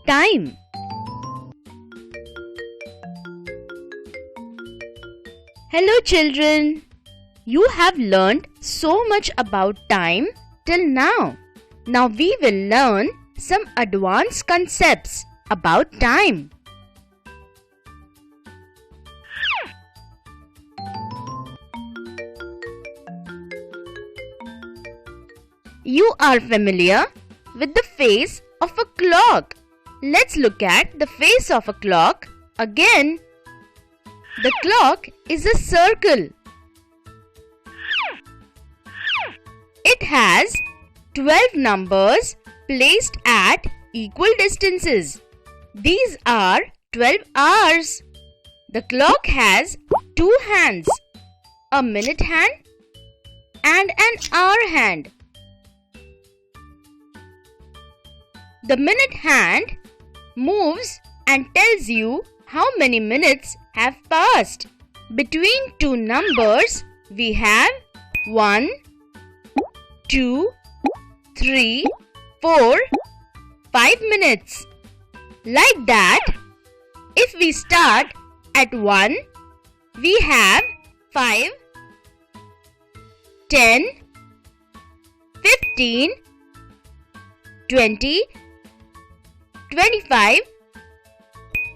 time. Hello children, you have learned so much about time till now. Now we will learn some advanced concepts about time. You are familiar with the face of a clock. Let's look at the face of a clock again. The clock is a circle. It has 12 numbers placed at equal distances. These are 12 hours. The clock has two hands, a minute hand and an hour hand. The minute hand moves and tells you how many minutes have passed. Between two numbers, we have 1, 2, 3, 4, 5 minutes. Like that, if we start at 1, we have 5, 10, 15, 20, 25,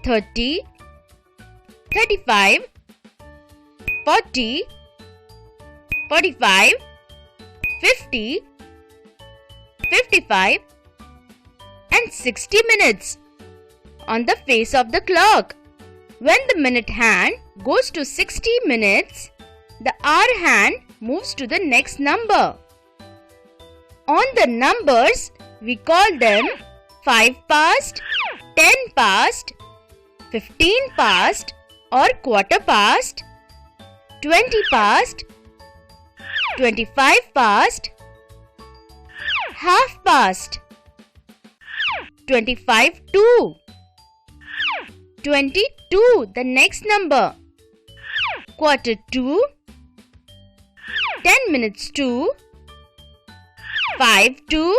30, 35, 40, 45, 50, 55 and 60 minutes on the face of the clock. When the minute hand goes to 60 minutes, the hour hand moves to the next number. On the numbers, we call them 5 past, 10 past, 15 past or quarter past, 20 past, 25 past, half past, 25 to, 22 the next number, quarter to, 10 minutes to, 5 to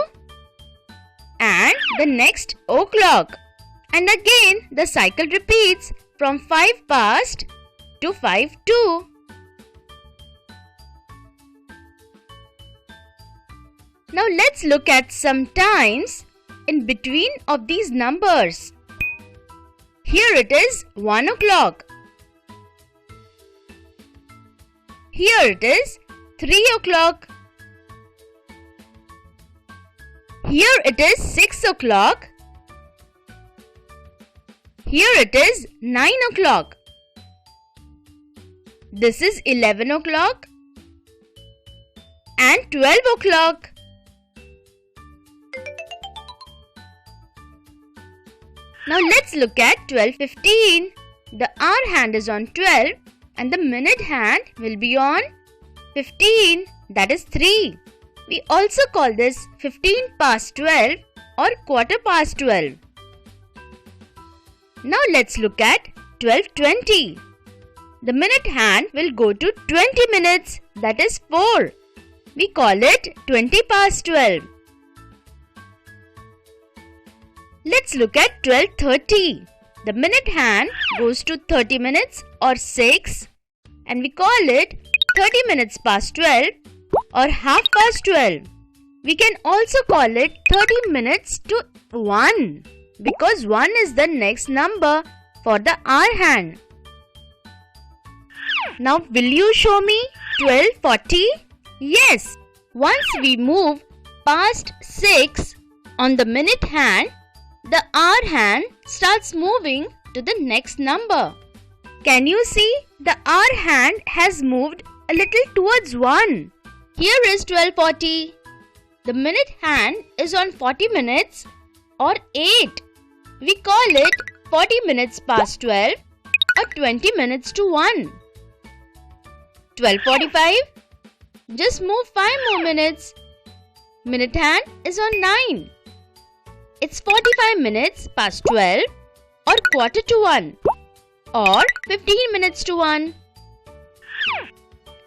and the next o'clock. And again the cycle repeats from 5 past to 5 to. Now let's look at some times in between of these numbers. Here it is 1 o'clock. Here it is 3 o'clock. Here it is 6 o'clock. Here it is 9 o'clock. This is 11 o'clock and 12 o'clock. Now let's look at 12:15. The hour hand is on 12 and the minute hand will be on 15, that is 3. We also call this 15 past 12 or quarter past 12. Now let's look at 12:20. The minute hand will go to 20 minutes, that is 4. We call it 20 past 12. Let's look at 12:30. The minute hand goes to 30 minutes or 6 and we call it 30 minutes past 12 or half past 12. We can also call it 30 minutes to 1 because 1 is the next number for the hour hand. Now will you show me 12:40? Yes, once we move past 6 on the minute hand, the hour hand starts moving to the next number. Can you see the hour hand has moved a little towards 1? Here is 12:40. The minute hand is on 40 minutes or 8. We call it 40 minutes past 12 or 20 minutes to 1. 12:45. Just move 5 more minutes. Minute hand is on 9. It's 45 minutes past 12 or quarter to 1 or 15 minutes to 1.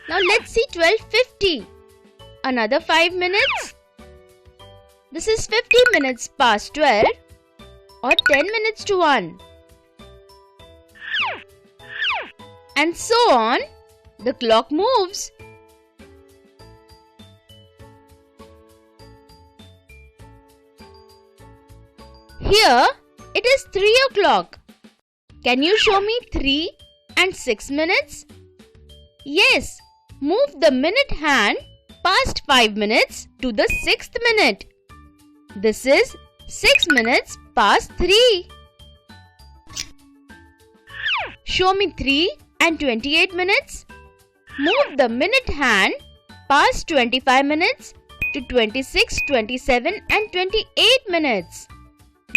Now let's see 12:50. Another 5 minutes. This is 50 minutes past 12 or 10 minutes to 1. And so on, the clock moves. Here, it is 3 o'clock. Can you show me 3 and 6 minutes? Yes, move the minute hand past 5 minutes to the 6th minute. This is 6 minutes past 3. Show me 3 and 28 minutes. Move the minute hand past 25 minutes to 26, 27 and 28 minutes.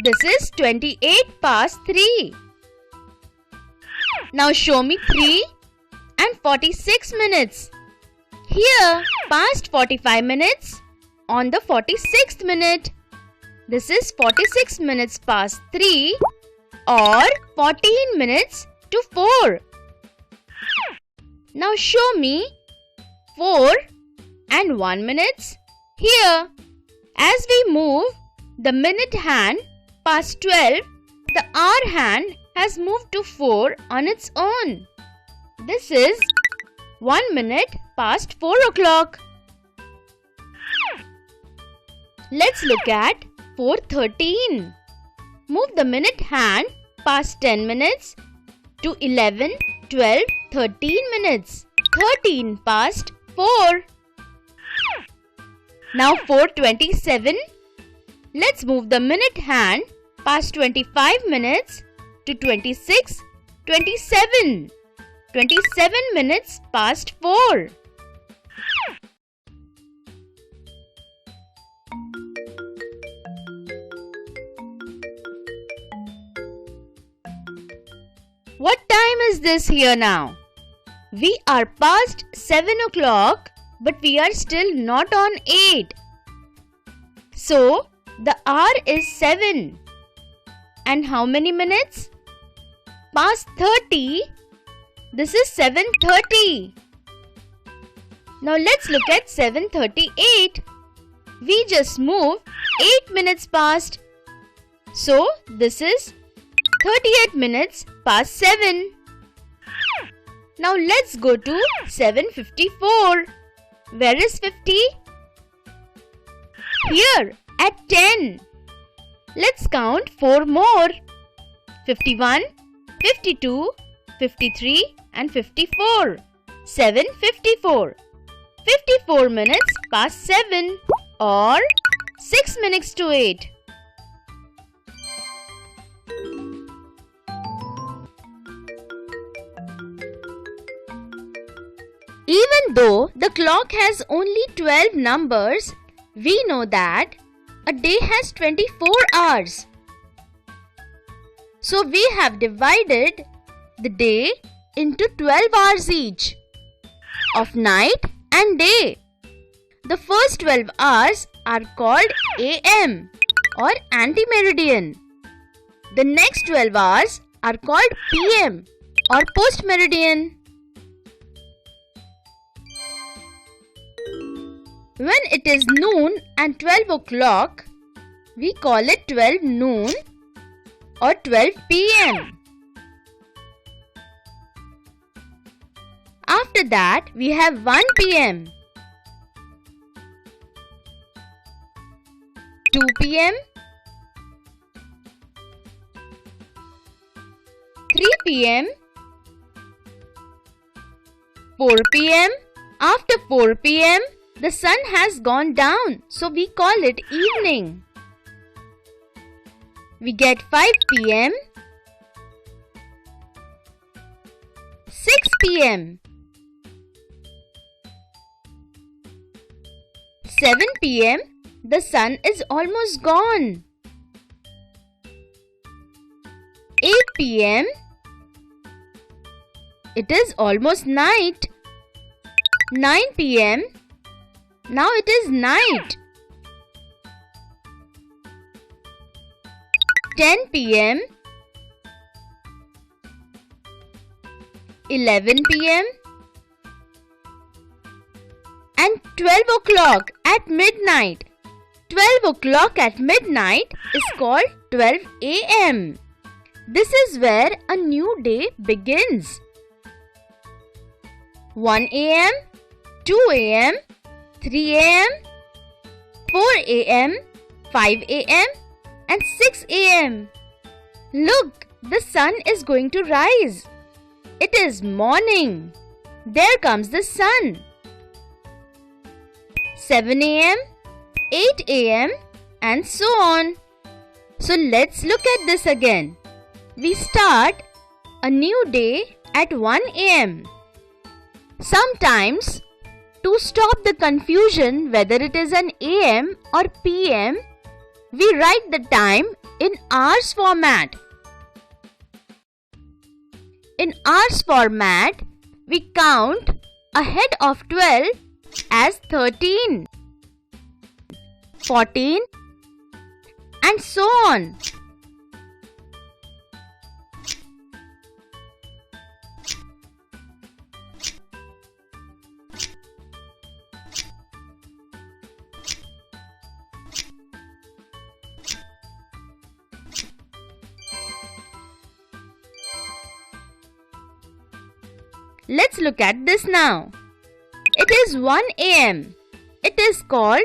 This is 28 past 3. Now show me 3 and 46 minutes. Here, past 45 minutes on the 46th minute. This is 46 minutes past 3 or 14 minutes to 4. Now show me 4 and 1 minutes. Here, as we move the minute hand past 12, the hour hand has moved to 4 on its own. This is 1 minute past 4 o'clock. Let's look at 4:13. Move the minute hand past 10 minutes to 11, 12, 13 minutes. 13 past 4. Now 4:27. Let's move the minute hand past 25 minutes to 26, 27. 27 minutes past 4. What time is this here now? We are past 7 o'clock, but we are still not on 8. So, the hour is 7. And how many minutes? Past 30. This is 7:30. Now let's look at 7:38. We just moved 8 minutes past. So, this is 38 minutes past 7. Now let's go to 7:54. Where is 50? Here at 10. Let's count 4 more. 51, 52, 53 and 54. 7:54. 54 minutes past 7 or 6 minutes to 8. Even though the clock has only 12 numbers, we know that a day has 24 hours. So we have divided the day into 12 hours each, of night and day. The first 12 hours are called AM or anti-meridian. The next 12 hours are called PM or post-meridian. When it is noon and 12 o'clock, we call it 12 noon or 12 PM. After that, we have 1 PM, 2 PM, 3 PM, 4 PM. After 4 PM, the sun has gone down, so we call it evening. We get 5 PM, 6 PM, 7 PM, the sun is almost gone. 8 PM, it is almost night. 9 PM, now it is night. 10 PM, 11 PM and 12 o'clock at midnight. 12 o'clock at midnight is called 12 a.m. This is where a new day begins. 1 a.m., 2 a.m., 3 a.m., 4 a.m., 5 a.m. and 6 a.m. Look, the sun is going to rise. It is morning. There comes the sun. 7 a.m., 8 a.m. and so on. So let's look at this again. We start a new day at 1 a.m. Sometimes, to stop the confusion whether it is an AM or PM, we write the time in hours format. In hours format, we count ahead of 12 as 13, 14 and so on. Let's look at this now. It is 1 a.m. It is called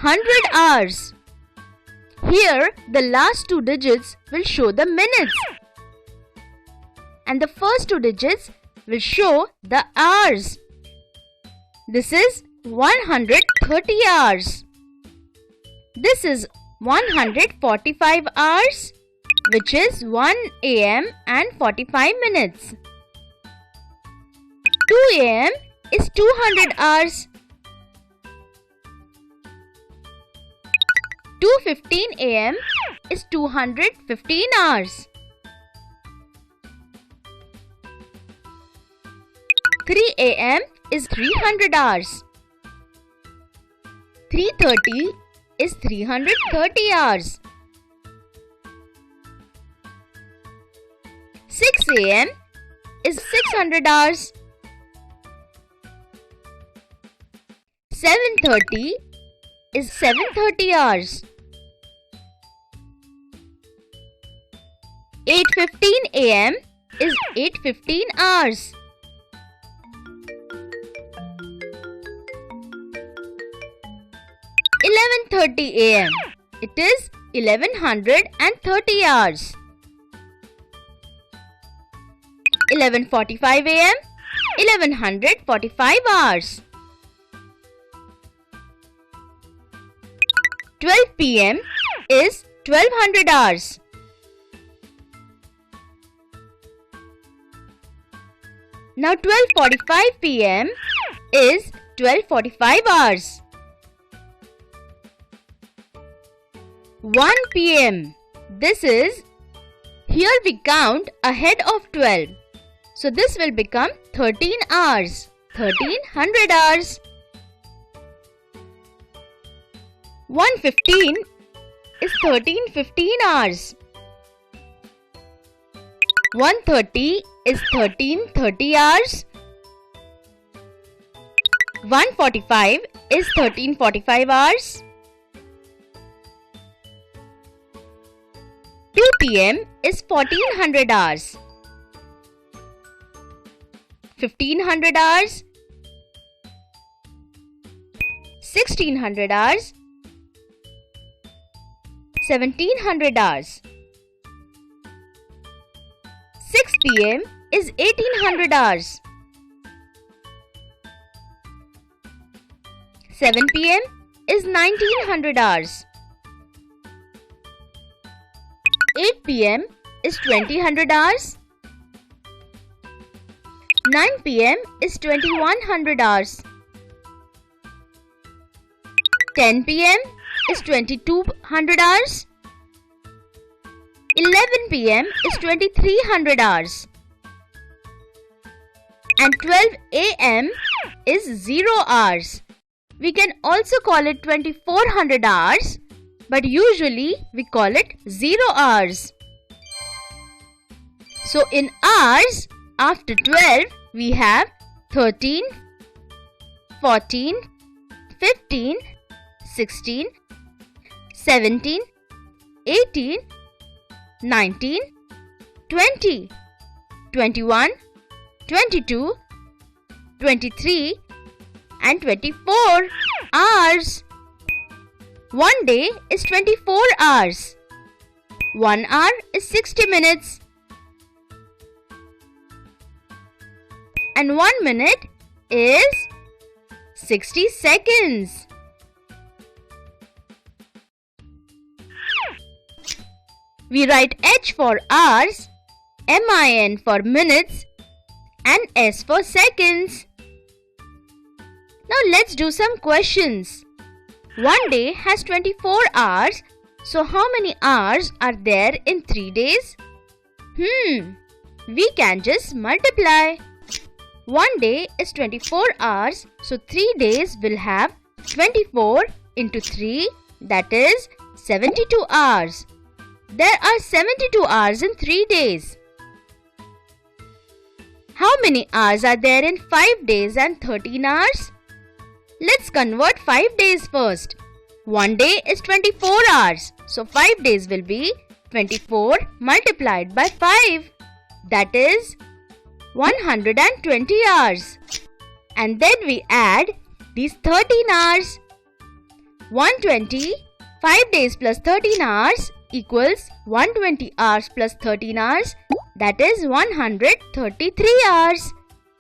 100 hours. Here, the last two digits will show the minutes. And the first two digits will show the hours. This is 130 hours. This is 145 hours, which is 1 a.m. and 45 minutes. 2 a.m. is 200 hours. 2:15 a.m. is 215 hours. 3 a.m. is 300 hours. 3:30 is 330 hours. 6 a.m. is 600 hours. 7:30 is 730 hours. 8:15 a.m. is 815 hours. 11:30 a.m. It is 1130 hours. 11:45 a.m. 1145 hours. 12 p.m. is 1200 hours. Now 12:45 p.m. is 1245 hours. 1 p.m. This is, here we count ahead of 12. So this will become 13 hours. 1300 hours. 1:15 is 1315 hours. 1:30 is 1330 hours. 1:45 is 1345 hours. 2 p.m. is 1400 hours. 1500 hours. 1600 hours. 1700 hours. 6 p.m. is 1800 hours. 7 p.m. is 1900 hours. 8 p.m. is 2000 hours. 9 p.m. is 2100 hours. 10 p.m. is 2200 hours. 11 p.m. is 2300 hours. And 12 a.m. is 0 hours. We can also call it 2400 hours, but usually we call it 0 hours. So in hours, after 12, we have 13, 14, 15, 16 17, 18, 19, 20, 21, 22, 23 and 24 hours. One day is 24 hours. 1 hour is 60 minutes. And 1 minute is 60 seconds. We write H for hours, MIN for minutes and S for seconds. Now let's do some questions. One day has 24 hours. So how many hours are there in 3 days? We can just multiply. One day is 24 hours. So 3 days will have 24 into 3, that is 72 hours. There are 72 hours in 3 days. How many hours are there in 5 days and 13 hours? Let's convert 5 days first. One day is 24 hours. So 5 days will be 24 multiplied by 5. That is 120 hours. And then we add these 13 hours. 120, 5 days plus 13 hours equals 120 hours plus 13 hours. That is 133 hours.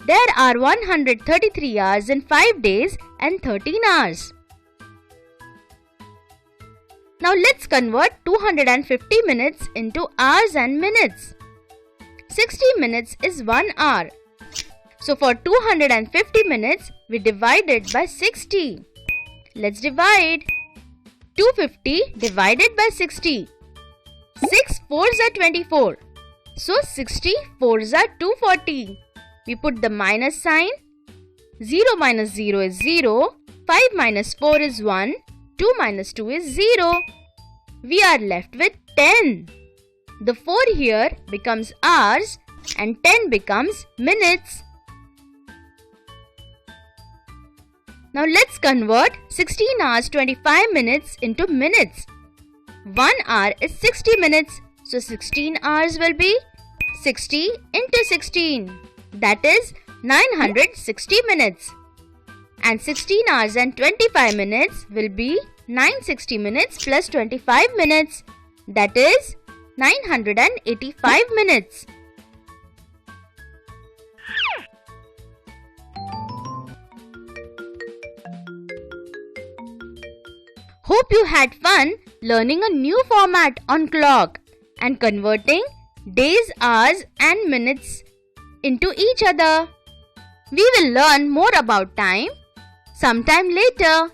There are 133 hours in 5 days and 13 hours. Now let's convert 250 minutes into hours and minutes. 60 minutes is 1 hour. So for 250 minutes, we divide it by 60. Let's divide. 250 divided by 60. 6 4s are 24. So 60 4s are 240. We put the minus sign. 0 minus 0 is 0. 5 minus 4 is 1. 2 minus 2 is 0. We are left with 10. The 4 here becomes hours and 10 becomes minutes. Now let's convert 16 hours 25 minutes into minutes. 1 hour is 60 minutes. So 16 hours will be 60 into 16. That is 960 minutes. And 16 hours and 25 minutes will be 960 minutes plus 25 minutes. That is 985 minutes. Hope you had fun learning a new format on clock and converting days, hours and minutes into each other. We will learn more about time sometime later.